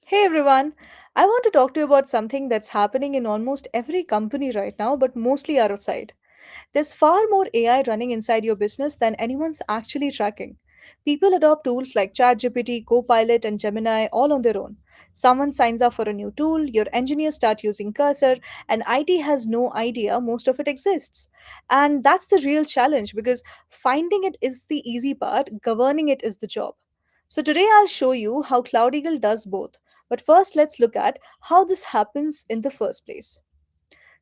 Hey everyone, I want to talk to you about something that's happening in almost every company right now, but mostly outside. There's far more AI running inside your business than anyone's actually tracking. People adopt tools like ChatGPT, Copilot, and Gemini all on their own. Someone signs up for a new tool, your engineers start using Cursor, and IT has no idea most of it exists. And that's the real challenge because finding it is the easy part, governing it is the job. So today I'll show you how Cloud Eagle does both. But first, let's look at how this happens in the first place.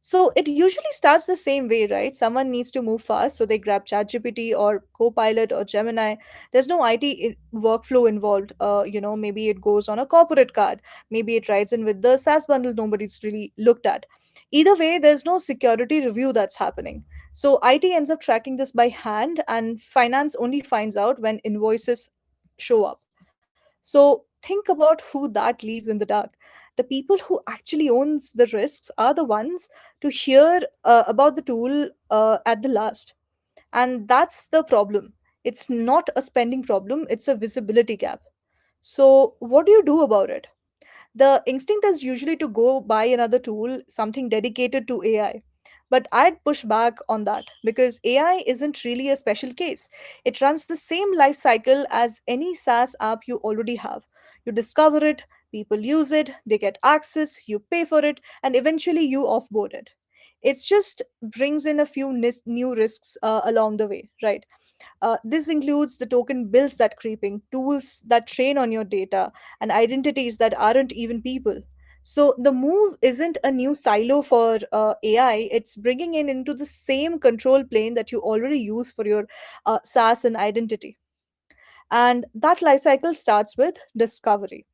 So it usually starts the same way, right? Someone needs to move fast, so they grab ChatGPT or Copilot or Gemini. There's no workflow involved. Maybe it goes on a corporate card. Maybe it rides in with the SaaS bundle nobody's really looked at. Either way, there's no security review that's happening. So IT ends up tracking this by hand, and finance only finds out when invoices show up. So think about who that leaves in the dark. The people who actually owns the risks are the ones to hear about the tool at the last. And that's the problem. It's not a spending problem, it's a visibility gap. So what do you do about it? The instinct is usually to go buy another tool, something dedicated to AI. But I'd push back on that because AI isn't really a special case. It runs the same life cycle as any SaaS app you already have. You discover it, people use it, they get access, you pay for it, and eventually you offboard it. It just brings in a few new risks along the way, right? This includes the token bills that creeping, tools that train on your data, and identities that aren't even people. So the move isn't a new silo for AI. It's bringing in into the same control plane that you already use for your SaaS and identity. And that lifecycle starts with discovery.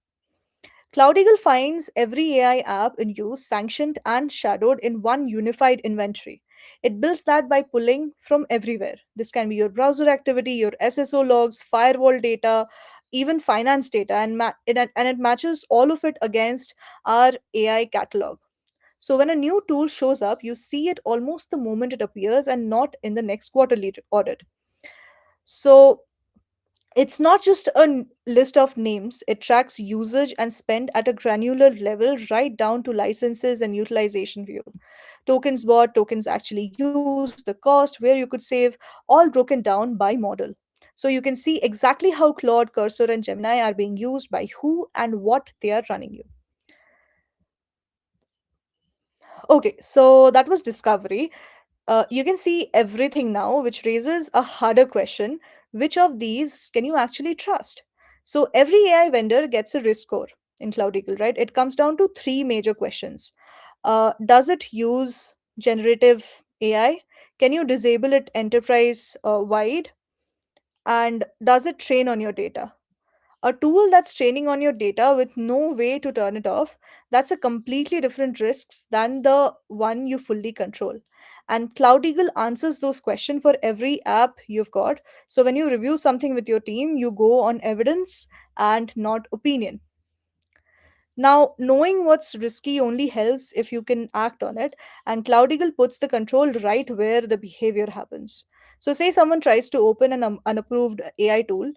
Cloud Eagle finds every AI app in use sanctioned and shadowed in one unified inventory. It builds that by pulling from everywhere. This can be your browser activity, your SSO logs, firewall data, even finance data, and it matches all of it against our AI catalog. So when a new tool shows up, you see it almost the moment it appears and not in the next quarterly audit. So it's not just a list of names, it tracks usage and spend at a granular level right down to licenses and utilization view. Tokens bought, tokens actually used, the cost, where you could save, all broken down by model. So you can see exactly how Claude, Cursor, and Gemini are being used by who and what they are running you. Okay, so that was discovery. You can see everything now, which raises a harder question: which of these can you actually trust? So, every AI vendor gets a risk score in Cloud Eagle, right? It comes down to three major questions. Does it use generative AI? Can you disable it enterprise wide? And does it train on your data? A tool that's training on your data with no way to turn it off, that's a completely different risks than the one you fully control. And Cloud Eagle answers those questions for every app you've got. So when you review something with your team, you go on evidence and not opinion. Now, knowing what's risky only helps if you can act on it, and Cloud Eagle puts the control right where the behavior happens. So, say someone tries to open an unapproved AI tool,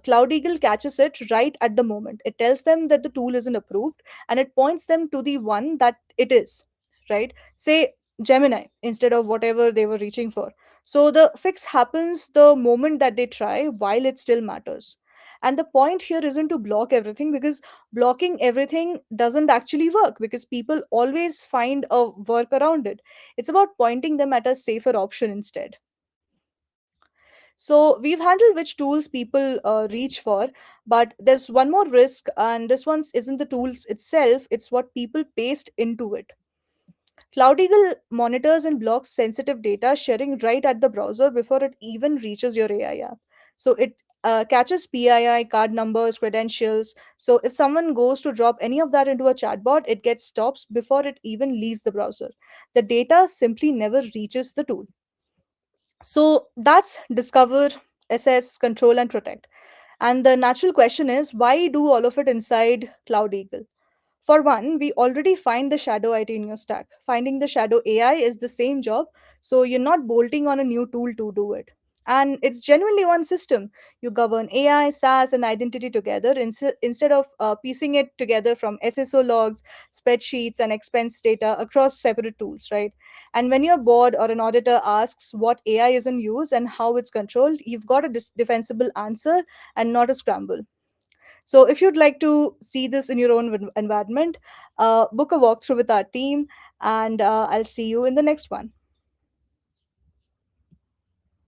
Cloud Eagle catches it right at the moment. It tells them that the tool isn't approved and it points them to the one that it is, right? Say Gemini instead of whatever they were reaching for. So, the fix happens the moment that they try while it still matters. And the point here isn't to block everything because blocking everything doesn't actually work because people always find a work around it. It's about pointing them at a safer option instead. So we've handled which tools people reach for, but there's one more risk, and this one isn't the tools itself, it's what people paste into it. Cloud Eagle monitors and blocks sensitive data sharing right at the browser before it even reaches your AI app. So it catches PII, card numbers, credentials. So if someone goes to drop any of that into a chatbot, it gets stops before it even leaves the browser. The data simply never reaches the tool. So that's discover, assess, control, and protect. And the natural question is why do all of it inside Cloud Eagle? For one, we already find the shadow IT in your stack. Finding the shadow AI is the same job, so you're not bolting on a new tool to do it. And it's genuinely one system. You govern AI, SaaS, and identity together instead of piecing it together from SSO logs, spreadsheets, and expense data across separate tools, right? And when your board or an auditor asks what AI is in use and how it's controlled, you've got a defensible answer and not a scramble. So, if you'd like to see this in your own environment, book a walkthrough with our team, and I'll see you in the next one.